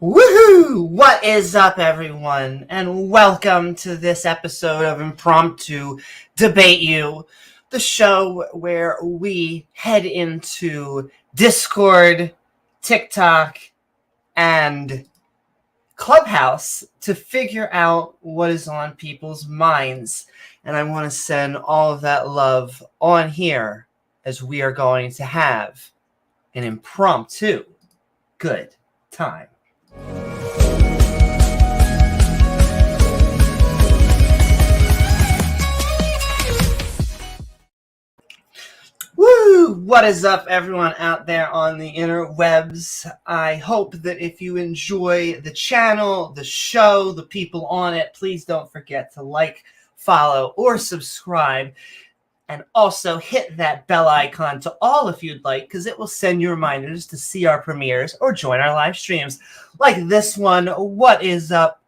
Woohoo! What is up, everyone? And welcome to this episode of Impromptu Debate You, the show where we head into Discord, TikTok, and Clubhouse to figure out what is on people's minds. And I want to send all of that love on here as we are going to have an impromptu good time. Woo! What is up, everyone out there on the interwebs? I hope that if you enjoy the channel, the show, the people on it, please don't forget to like, follow, or subscribe. And also hit that bell icon to all if you'd like, because it will send you reminders to see our premieres or join our live streams like this one. What is up,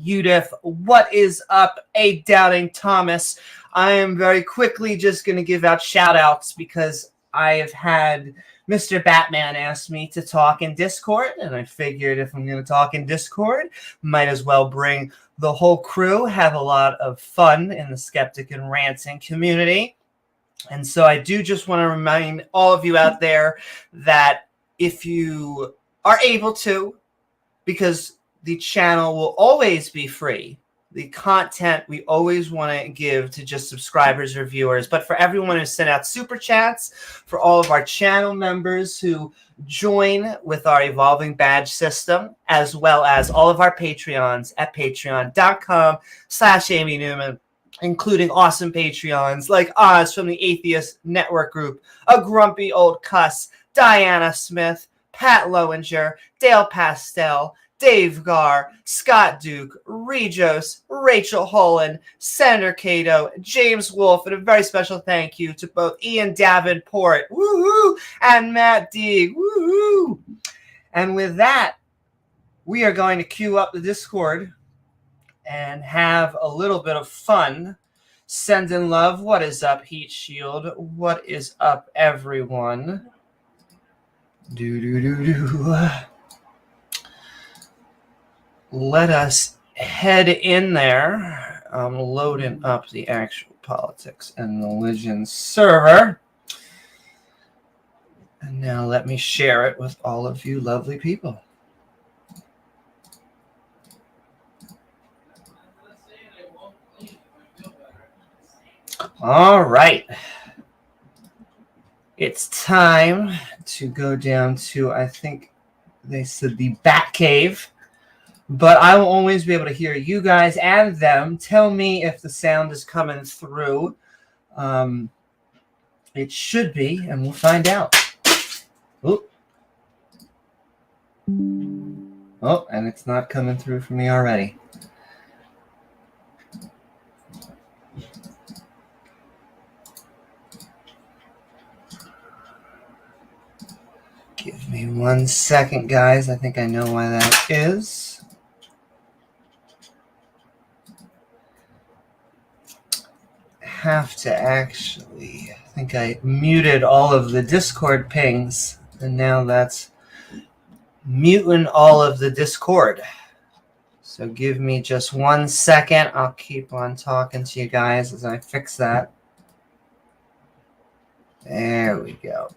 Udif? What is up, A. Doubting Thomas? I am very quickly just going to give out shout-outs because I have had Mr. Batman ask me to talk in Discord, and I figured if I'm going to talk in Discord, might as well bring the whole crew, have a lot of fun in the Skeptic and Ranting community. And so I do just want to remind all of you out there that if you are able to, because the channel will always be free, the content we always want to give to just subscribers or viewers. But for everyone who sent out super chats, for all of our channel members who join with our evolving badge system, as well as all of our Patreons at patreon.com/Amy Newman, including awesome Patreons like Oz from the Atheist Network Group, A Grumpy Old Cuss, Diana Smith, Pat Lowinger, Dale Pastel, Dave Garr, Scott Duke, Regos, Rachel Holland, Senator Cato, James Wolfe, and a very special thank you to both Ian Davenport, woohoo, and Matt Deeg, woohoo. And with that, we are going to queue up the Discord and have a little bit of fun. Sending love. What is up, Heat Shield? What is up, everyone? Let us head in there. I'm loading up the actual politics and religion server. And now let me share it with all of you lovely people. All right. It's time to go down to, I think they said, the Batcave. But I will always be able to hear you guys and them. Tell me if the sound is coming through. It should be, and we'll find out. Oh, and it's not coming through for me already. Give me 1 second, guys. I think I know why that is. Have to actually, I think I muted all of the Discord pings, and now that's muting all of the Discord. So give me just 1 second. I'll keep on talking to you guys as I fix that. There we go.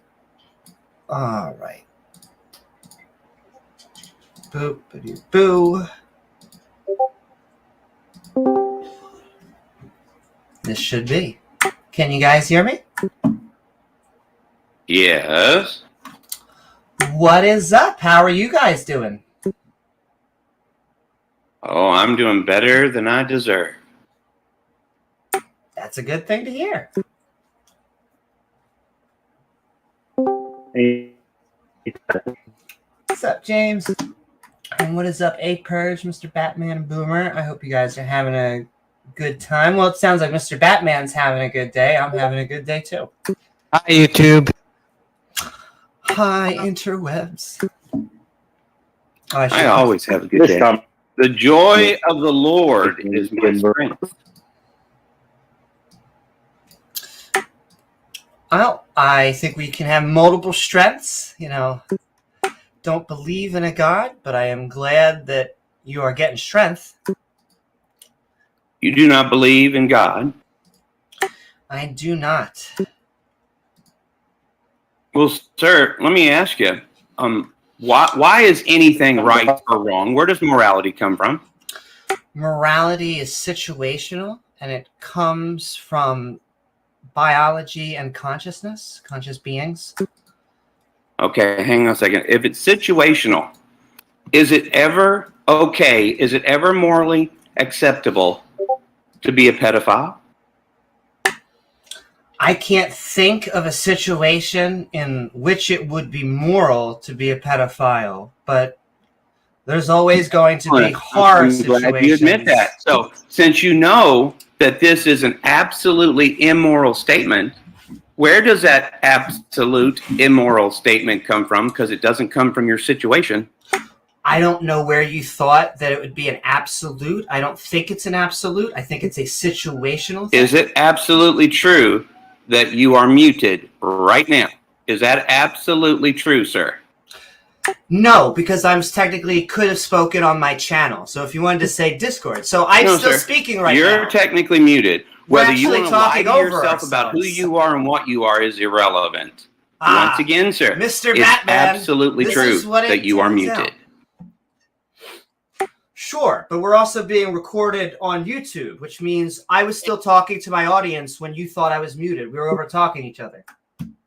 All right. Boop-a-doo-boo. This should be. Can you guys hear me? Yes. What is up? How are you guys doing? Oh, I'm doing better than I deserve. That's a good thing to hear. Hey. What's up, James? And what is up, A Purge, Mr. Batman, and Boomer? I hope you guys are having a good time. Well, it sounds like Mr. Batman's having a good day. I'm having a good day, too. Hi, YouTube. Hi, interwebs. I always have a good day. The joy of the Lord is my strength. Well, I think we can have multiple strengths, you know. don't believe in a God, but I am glad that you are getting strength. You do not believe in God? I do not. Well, sir, let me ask you, why is anything right or wrong? Where does morality come from? Morality is situational, and it comes from biology and consciousness, conscious beings. Okay, hang on a second. If it's situational, is it ever okay? Is it ever morally acceptable to be a pedophile? I can't think of a situation in which it would be moral to be a pedophile, but there's always going to be hard situations. I'm glad you admit that. So, since you know that this is an absolutely immoral statement, where does that absolute immoral statement come from? Because it doesn't come from your situation. I don't know where you thought that it would be an absolute. I don't think it's an absolute. I think it's a situational thing. Is it absolutely true that you are muted right now? Is that absolutely true, sir? No, because I'm technically could have spoken on my channel. So if you wanted to say Discord. So I'm still speaking right now. You're technically muted. Whether you want to lie to yourself about who you are and what you are is irrelevant. Once again, sir, Mr. Batman, it's absolutely true that you are muted. Sure, but we're also being recorded on YouTube, which means I was still talking to my audience when you thought I was muted. We were over talking each other.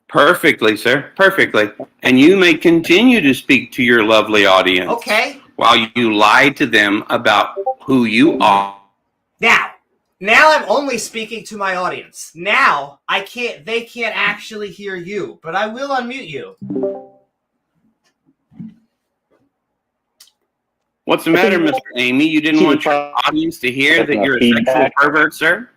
Perfectly, sir. Perfectly. And you may continue to speak to your lovely audience. Okay. While you lie to them about who you are. Now I'm only speaking to my audience. Now they can't actually hear you, but I will unmute you. What's the matter, Mr. Amy? You didn't want your audience to hear that you're a sexual pervert, sir?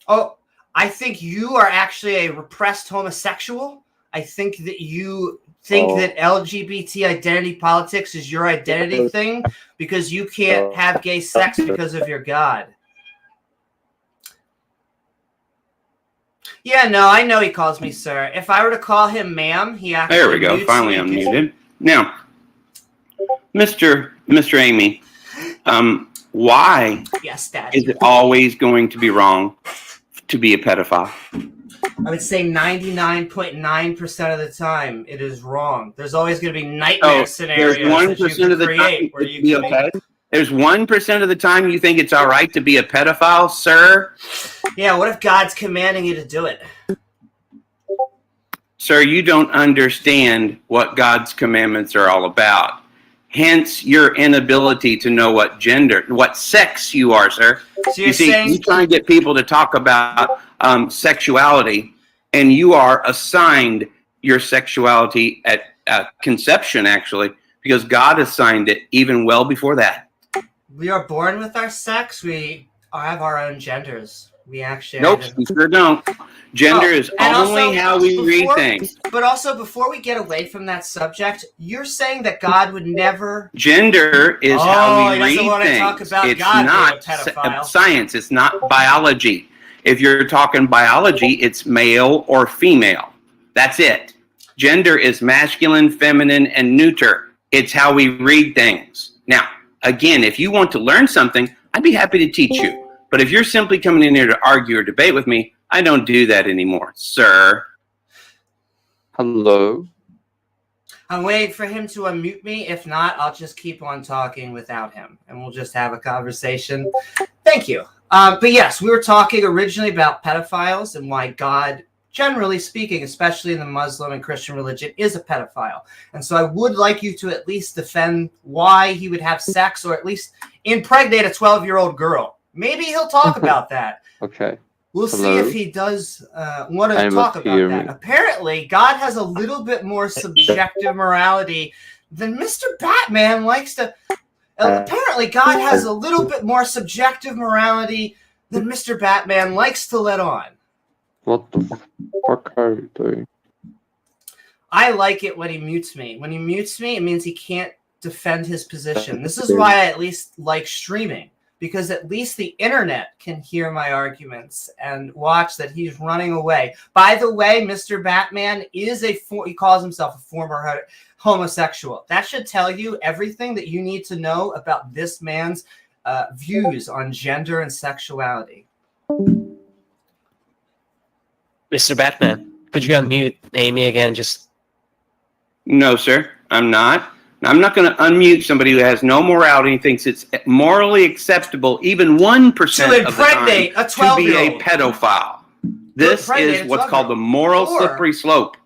Oh, I think you are actually a repressed homosexual. I think that you think that LGBT identity politics is your identity thing because you can't have gay sex because of your God. Yeah, no, I know he calls me sir. If I were to call him ma'am, he actually There we go. Finally unmuted. Now, Mr. Amy, why is it always going to be wrong to be a pedophile? I would say 99.9% of the time it is wrong. There's always going to be nightmare scenarios. There's 1% of the time where you can okay. There's 1% of the time you think it's all right to be a pedophile, sir? Yeah, what if God's commanding you to do it? Sir, you don't understand what God's commandments are all about. Hence your inability to know what gender, what sex you are, sir. So you try to get people to talk about sexuality, and you are assigned your sexuality at conception, actually, because God assigned it even well before that. We are born with our sex. We have our own genders. We actually... Nope, we sure don't. Gender is only how we read things. But also, before we get away from that subject, you're saying that God would never... Gender is how we read things. Talk about it's God not science. It's not biology. If you're talking biology, it's male or female. That's it. Gender is masculine, feminine, and neuter. It's how we read things. Now, again, if you want to learn something, I'd be happy to teach you. But if you're simply coming in here to argue or debate with me, I don't do that anymore, sir. Hello. I'm waiting for him to unmute me. If not, I'll just keep on talking without him, and we'll just have a conversation. Thank you. But yes, we were talking originally about pedophiles and why God, generally speaking, especially in the Muslim and Christian religion, is a pedophile. And so I would like you to at least defend why he would have sex or at least impregnate a 12-year-old girl. Maybe he'll talk about that. Okay. We'll see if he does want to talk about that. Apparently, God has a little bit more subjective morality than Mr. Batman likes to... apparently, God has a little bit more subjective morality than Mr. Batman likes to let on. What the fuck are you doing? I like it when he mutes me. When he mutes me, it means he can't defend his position. This is why I at least like streaming. because at least the internet can hear my arguments and watch that he's running away. By the way, Mr. Batman is he calls himself a former homosexual. That should tell you everything that you need to know about this man's views on gender and sexuality. Mr. Batman, could you unmute Amy again? No, sir, I'm not. I'm not going to unmute somebody who has no morality and thinks it's morally acceptable, even 1% to of the time, impregnate a to be a 12-year-old. pedophile. This is what's called the 12-year-old. moral Or- slippery slope.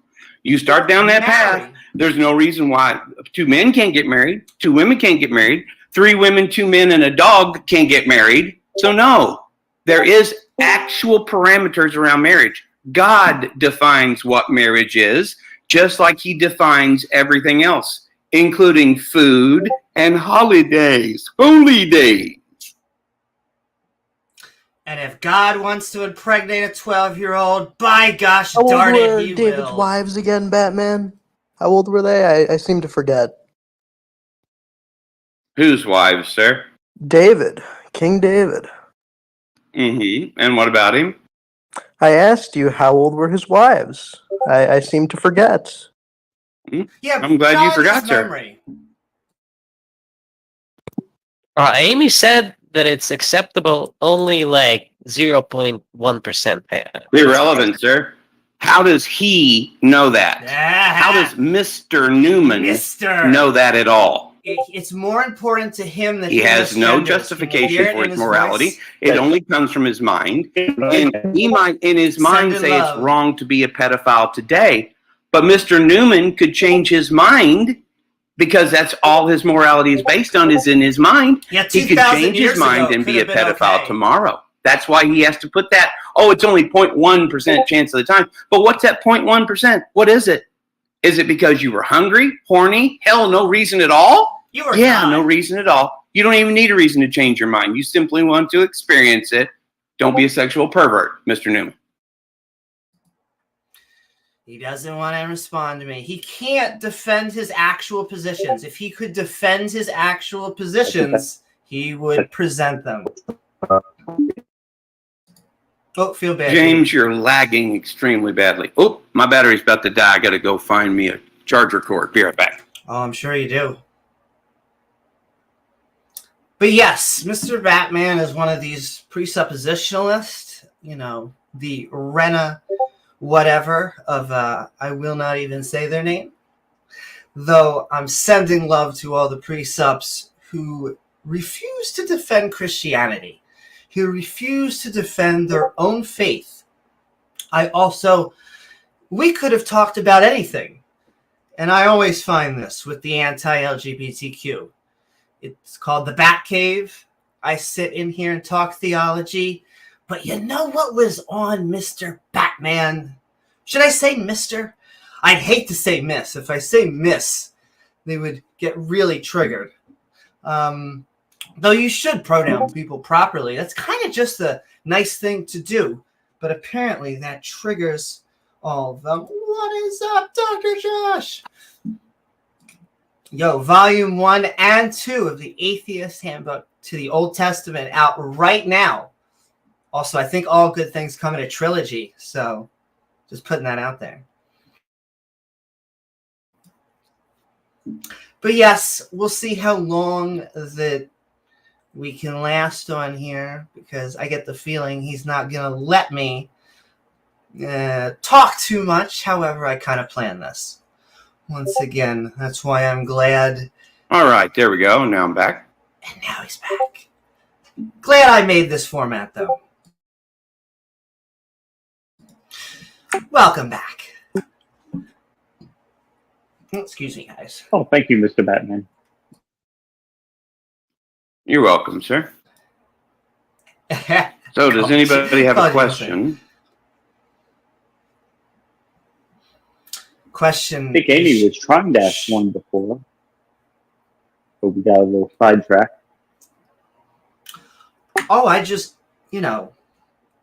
You start down that path, Marry. there's no reason why 2 men can't get married, 2 women can't get married, 3 women, 2 men, and a dog can't get married. So no, there is actual parameters around marriage. God defines what marriage is, just like he defines everything else, including food and holidays, holy days. And if God wants to impregnate a 12-year-old, by gosh How old darn were it, he David's will. wives again, Batman? How old were they? I seem to forget. Whose wives, sir? David. King David. Mm-hmm. And what about him? I asked you how old were his wives. I seem to forget. Yeah, I'm glad you God forgot, is sir. memory. Amy said that it's acceptable only like 0.1%. Irrelevant, sir. How does he know that? How does Mr. Newman Mister know that at all? It's more important to him that He has no misgenders. Can you justification hear it for in his his morality. voice? It only comes from his mind. And he might, in his mind, Send say in it's love. wrong to be a pedophile today. But Mr. Newman could change his mind because that's all his morality is based on, is in his mind. Yeah, He could 2,000 change years his mind ago and be a could have been pedophile okay. tomorrow. That's why he has to put that, oh, it's only 0.1% chance of the time. But what's that 0.1%? What is it? Is it because you were hungry, horny? Hell, no reason at all? You are Yeah, not. no reason at all. You don't even need a reason to change your mind. You simply want to experience it. Don't be a sexual pervert, Mr. Newman. He doesn't want to respond to me. He can't defend his actual positions. If he could defend his actual positions, he would present them. Oh, feel bad. James, you're lagging extremely badly. Oh, my battery's about to die. I got to go find me a charger cord. Be right back. Oh, I'm sure you do. But yes, Mr. Batman is one of these presuppositionalists, you know, the Rena whatever of, I will not even say their name. Though I'm sending love to all the presubs who refuse to defend Christianity, who refuse to defend their own faith. We could have talked about anything. And I always find this with the anti-LGBTQ. It's called the Batcave. I sit in here and talk theology. But you know what was on Mr. Batman? Should I say Mr.? I'd hate to say Miss. If I say Miss, they would get really triggered. Though you should pronoun people properly. That's kind of just a nice thing to do. But apparently that triggers all of them. What is up, Dr. Josh? Yo, Volume 1 and 2 of the Atheist Handbook to the Old Testament out right now. Also, I think all good things come in a trilogy. So just putting that out there. But yes, we'll see how long that we can last on here, because I get the feeling he's not going to let me talk too much. However, I kind of planned this. Once again, that's why I'm glad. All right, there we go. Now I'm back. And now he's back. Glad I made this format, though. Welcome back. Excuse me, guys. Oh, thank you, Mr. Batman. You're welcome, sir. So does anybody have a question? Question. I think Amy was trying to ask one before, but we got a little sidetracked. Oh, I just, I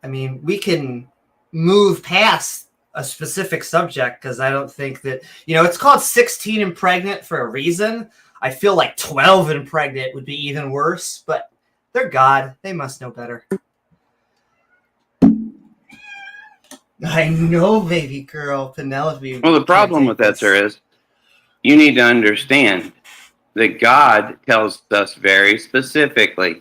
mean, we can move past a specific subject, because I don't think that, it's called 16 and pregnant for a reason. I feel like 12 and pregnant would be even worse, but They're God. They must know better. I know, baby girl. Penelope. Well, the problem with that, sir, is you need to understand that God tells us very specifically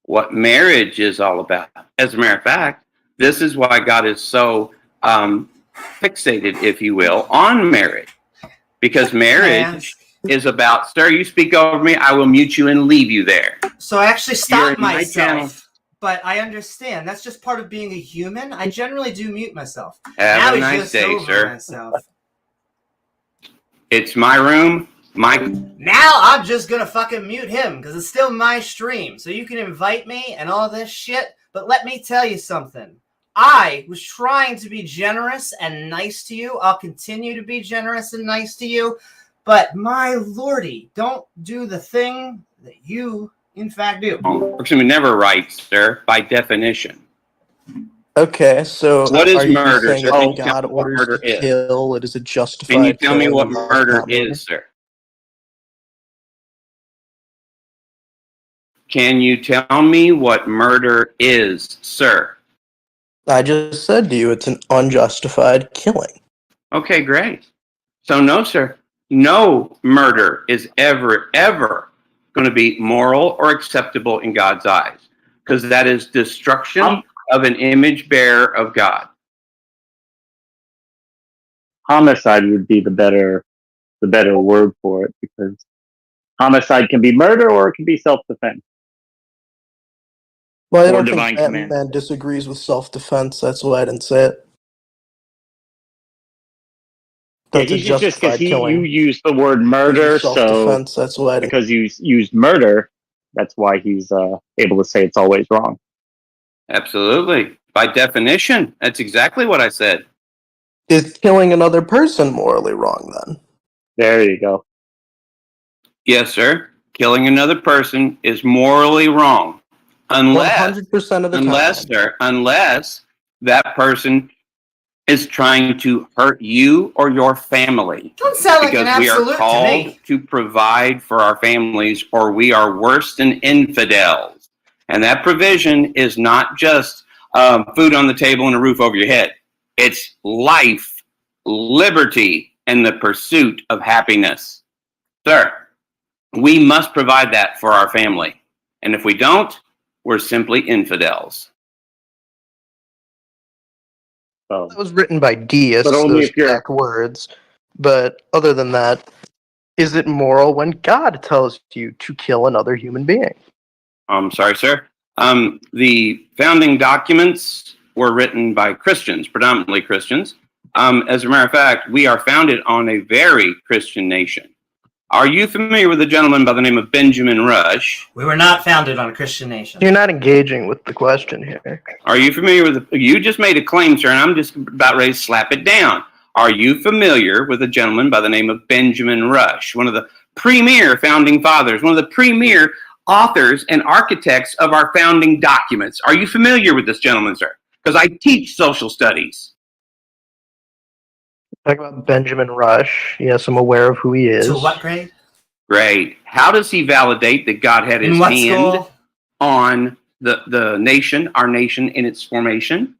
what marriage is all about. As a matter of fact, this is why God is so fixated, if you will, on marriage. Because marriage is about, sir, you speak over me, I will mute you and leave you there. So I actually You're stopped in my channel. myself. But I understand. That's just part of being a human. I generally do mute myself. Have now a nice day, over sir. Myself. It's my room. Now I'm just gonna fucking mute him because it's still my stream. So you can invite me and all this shit. But let me tell you something. I was trying to be generous and nice to you. I'll continue to be generous and nice to you. But my lordy, don't do the thing that you, in fact, do. Because we never right, sir, by definition. Okay, so what is are you murder, saying sir? that Can when you tell God me what orders murder to is? kill, it is a justified Can you tell me killing what and not murder not is, sir? Can you tell me what murder is, sir? I just said to you, it's an unjustified killing. Okay, great. So no, sir. No murder is ever going to be moral or acceptable in God's eyes. Because that is destruction of an image bearer of God. Homicide would be the better word for it, because homicide can be murder or it can be self-defense. Well, I Or don't divine think command. Batman disagrees with self-defense. That's why I didn't say it. That's a just because justified killing. you used the word murder, so Self-defense. That's why I didn't. because you used murder, that's why he's able to say it's always wrong. Absolutely. By definition, that's exactly what I said. Is killing another person morally wrong then? There you go. Yes, sir. Killing another person is morally wrong. Unless 100% of the time. Unless that person is trying to hurt you or your family. Don't sound like an Because we are absolute to called me. to provide for our families, or we are worse than infidels. And that provision is not just food on the table and a roof over your head. It's life, liberty, and the pursuit of happiness. Sir, we must provide that for our family. And if we don't, we're simply infidels. So, That was written by deists, but only those if you're exact words. But other than that, is it moral when God tells you to kill another human being? I'm sorry, sir. The founding documents were written by Christians, predominantly Christians. As a matter of fact, we are founded on a very Christian nation. Are you familiar with a gentleman by the name of Benjamin Rush? We were not founded on a Christian nation. You're not engaging with the question here. Are you familiar with you just made a claim, sir, and I'm just about ready to slap it down. Are you familiar with a gentleman by the name of Benjamin Rush, one of the premier founding fathers, one of the premier authors and architects of our founding documents? Are you familiar with this gentleman, sir? Because I teach social studies. Talk about Benjamin Rush. Yes, I'm aware of who he is. To what grade? Great. How does he validate that God had his In what hand school? on the nation, our nation, in its formation?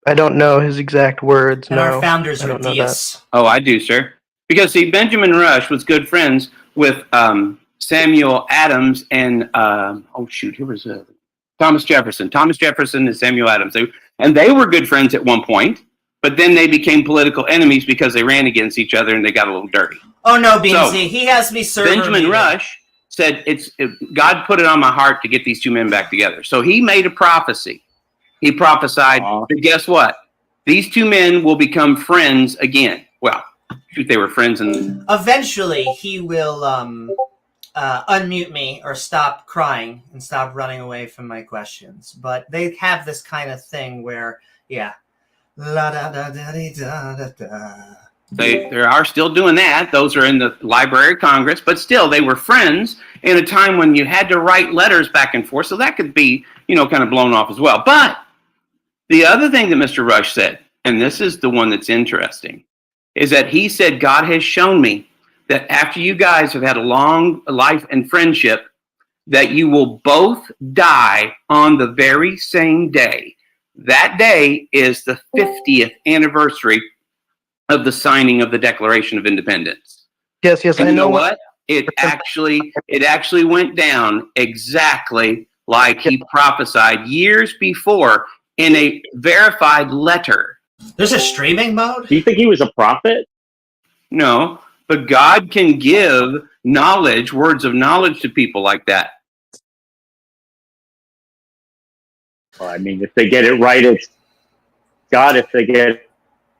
I don't know his exact words. And no, our founders I were don't know that. deists. Oh, I do, sir. Because, see, Benjamin Rush was good friends with Samuel Adams and, Thomas Jefferson. Thomas Jefferson and Samuel Adams. They were good friends at one point, but then they became political enemies because they ran against each other and they got a little dirty. Oh, no, Beansy. So, he has me server Benjamin meeting. Rush said, God put it on my heart to get these two men back together. So he made a prophecy. He prophesied, but guess what? These two men will become friends again. Well, shoot, they were friends. And eventually, he will unmute me or stop crying and stop running away from my questions. But they have this kind of thing where, yeah. La da da da da da da. They are still doing that. Those are in the Library of Congress, but still, they were friends in a time when you had to write letters back and forth. So that could be, kind of blown off as well. But the other thing that Mr. Rush said, and this is the one that's interesting, is that he said, God has shown me that after you guys have had a long life and friendship, that you will both die on the very same day. That day is the 50th anniversary of the signing of the Declaration of Independence. Yes, And I you know know. what? It actually went down exactly like he prophesied years before in a verified letter. There's a streaming mode? Do you think he was a prophet? No, but God can give knowledge, words of knowledge to people like that. Well, I mean, if they get it right, it's God. If they get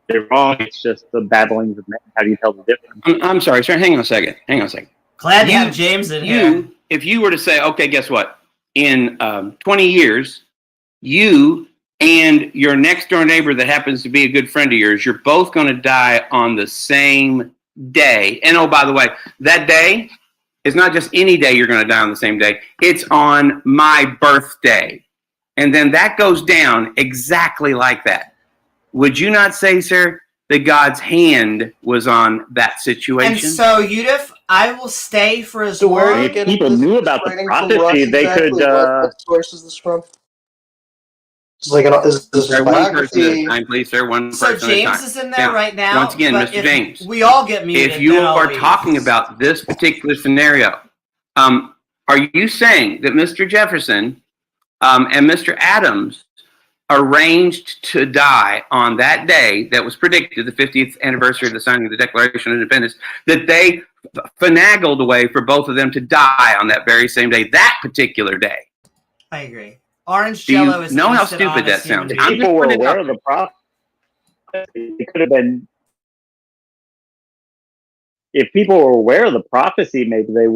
it wrong, it's just the babblings of men. How do you tell the difference? I'm sorry, sir. Hang on a second. Glad to have James in here. If you were to say, okay, guess what? In 20 years, you and your next door neighbor that happens to be a good friend of yours, you're both going to die on the same day. And oh, by the way, that day is not just any day you're going to die on the same day. It's on my birthday. And then that goes down exactly like that. Would you not say, sir, that God's hand was on that situation? And so, Yudif, I will stay for as So where are long. you If getting people this knew about the writing from prophecy, Russ they exactly? could. What source is this from? It's like is this Sir, a one person at biography? a time, please, sir. One So person at a time. James is in there Now, right now. once again, but Mr. if James, we all get muted. if you then I'll are leave. talking about this particular scenario, are you saying that Mr. Jefferson and Mr. Adams arranged to die on that day that was predicted, the 50th anniversary of the signing of the Declaration of Independence, that they finagled a way for both of them to die on that very same day, that particular day? I agree. Orange Do you Jello is know the how most stupid honest that human sounds? being. I'm People just were putting it aware out of the prophecy. It could have been. If people were aware of the prophecy, maybe they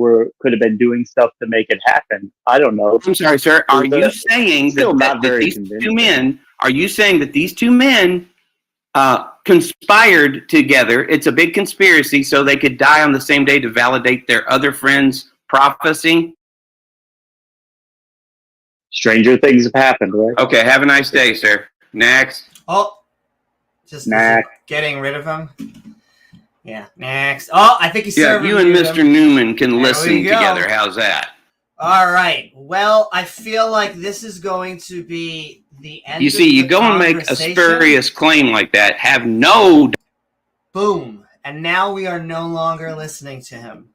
could have been doing stuff to make it happen. I don't know. I'm sorry, sir. Are you saying Still not that very these convincing. two men? Are you saying that these two men conspired together? It's a big conspiracy, so they could die on the same day to validate their other friend's prophecy. Stranger things have happened, right? Okay. Have a nice day, sir. Next. Oh, just Next. getting rid of him. Yeah. Next. Oh, I think he's Yeah, serving you and you Mr. them. Newman can There listen we go. together. How's that? All right. Well, I feel like this is going to be the end. You see, of you the go and make a conversation. spurious claim like that, have no. Boom. And now we are no longer listening to him.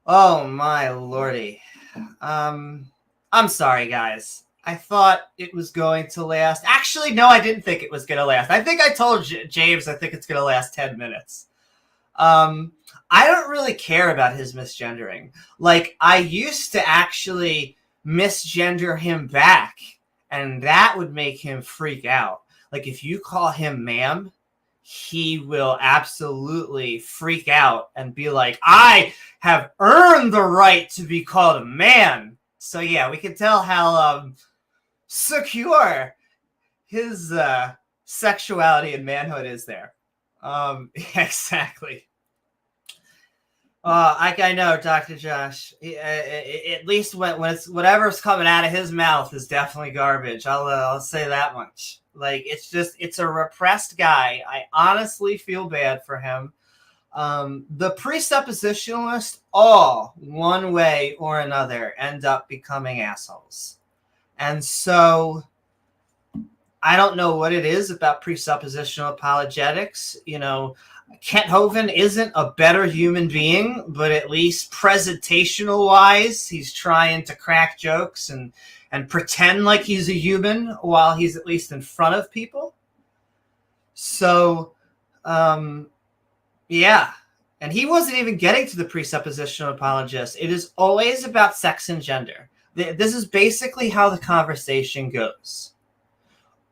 Oh my lordy. I'm sorry, guys. I thought it was going to last. Actually, no, I didn't think it was going to last. I think I told James I think it's going to last 10 minutes. I don't really care about his misgendering. Like, I used to actually misgender him back, and that would make him freak out. Like, if you call him ma'am, he will absolutely freak out and be like, I have earned the right to be called a man. So yeah, we can tell how secure his sexuality and manhood is there. Exactly. I know, Dr. Josh. At least when it's whatever's coming out of his mouth is definitely garbage. I'll say that much. Like, it's a repressed guy. I honestly feel bad for him. The presuppositionalists all, one way or another, end up becoming assholes. And so I don't know what it is about presuppositional apologetics. You know, Kent Hovind isn't a better human being, but at least presentational wise, he's trying to crack jokes and pretend like he's a human while he's at least in front of people. So, yeah. And he wasn't even getting to the presuppositional apologist. It is always about sex and gender. This is basically how the conversation goes.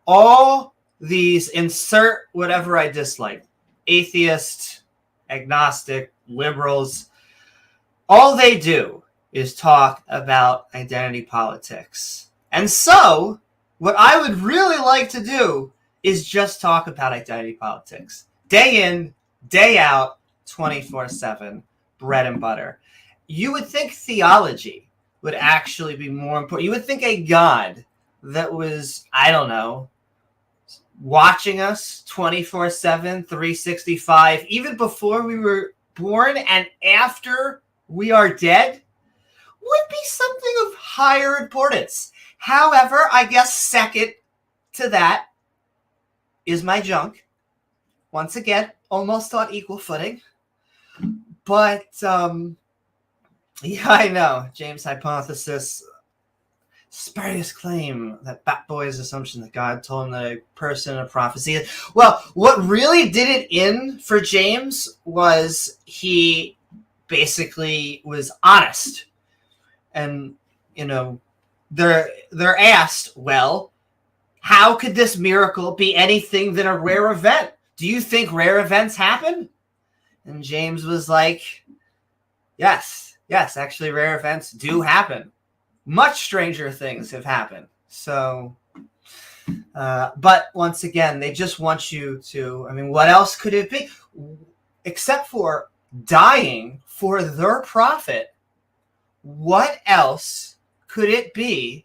All these, insert whatever I dislike, atheist, agnostic, liberals, all they do is talk about identity politics. And so, what I would really like to do is just talk about identity politics. Day in, day out, 24/7, bread and butter. You would think theology would actually be more important. You would think a God that was, I don't know, watching us 24/7, 365, even before we were born and after we are dead, would be something of higher importance. However, I guess second to that is my junk. Once again, almost on equal footing. But, yeah, I know. James' hypothesis, spurious claim that Batboy's assumption that God told him that a person in a prophecy. Well, what really did it in for James was he basically was honest. And, you know, they're asked, well, how could this miracle be anything than a rare event? Do you think rare events happen? And James was like, yes, actually rare events do happen. Much stranger things have happened. So, but once again, they just want you to, I mean, what else could it be? Except for dying for their profit, what else could it be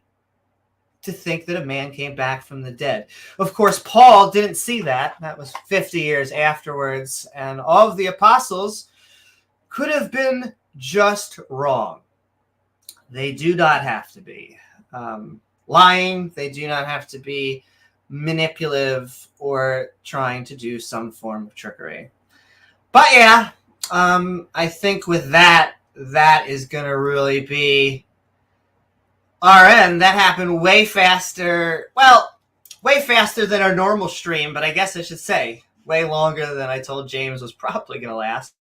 to think that a man came back from the dead? Of course, Paul didn't see that. That was 50 years afterwards. And all of the apostles could have been just wrong. They do not have to be lying. They do not have to be manipulative or trying to do some form of trickery. But yeah, I think with that is going to really be our end. That happened way faster. Well, way faster than our normal stream, but I guess I should say way longer than I told James was probably going to last.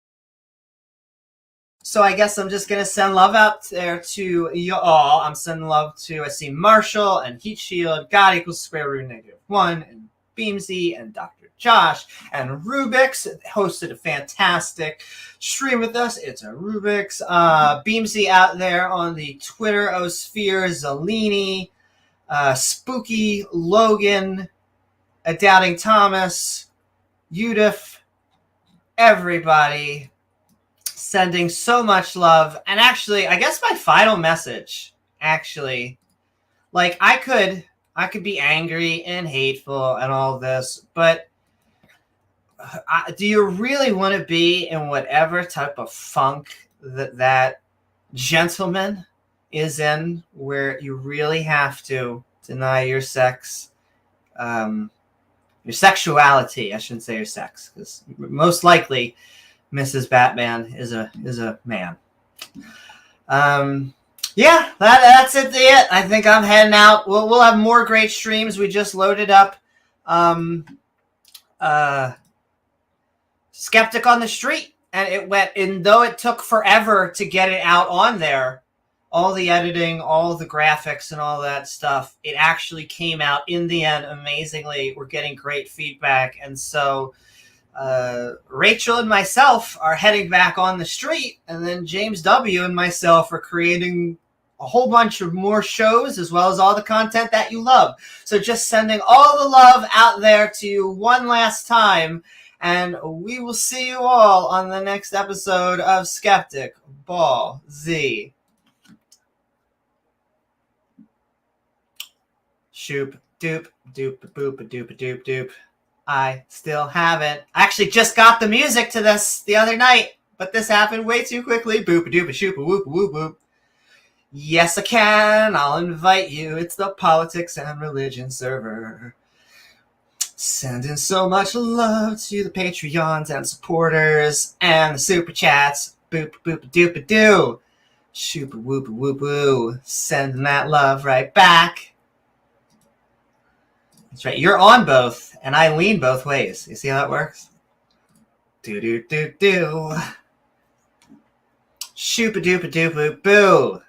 So I guess I'm just going to send love out there to you all. I'm sending love to, I see Marshall and Heat Shield, God equals square root -1, and Beamsy and Dr. Josh and Rubik's hosted a fantastic stream with us. It's a Rubik's. Beamsy out there on the Twitter Osphere, Zalini, Spooky, Logan, A Doubting Thomas, Udif, everybody sending so much love. And actually, I guess my final message, actually, like I could be angry and hateful and all this, but do you really want to be in whatever type of funk that gentleman is in, where you really have to deny your sex, your sexuality? I shouldn't say your sex, because most likely Mrs. Batman is a man. Yeah, that's it. I think I'm heading out. We'll have more great streams. We just loaded up Skeptic on the Street, and it went, and though it took forever to get it out on there, all the editing, all the graphics and all that stuff, it actually came out in the end amazingly. We're getting great feedback, and so Rachel and myself are heading back on the street, and then James W. and myself are creating a whole bunch of more shows, as well as all the content that you love. So just sending all the love out there to you one last time, and we will see you all on the next episode of Skeptic Ball Z. Shoop, doop, doop, boop, doop, doop, doop. I still haven't. I actually just got the music to this the other night, but this happened way too quickly. Boop, doop, shoop, whoop, whoop, whoop. Yes, I can. I'll invite you. It's the Politics and Religion server. Sending so much love to the Patreons and supporters and the Super Chats. Boop, boop, doop, doo. Shoop, whoop, whoop, woo. Sending that love right back. That's right. You're on both, and I lean both ways. You see how that works? Do, do, do, do. Shoop-a-doop-a-doop-a-boo.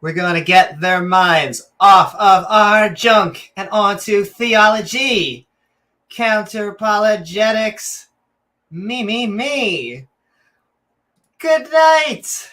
We're going to get their minds off of our junk and onto theology, counter-apologetics, me. Good night.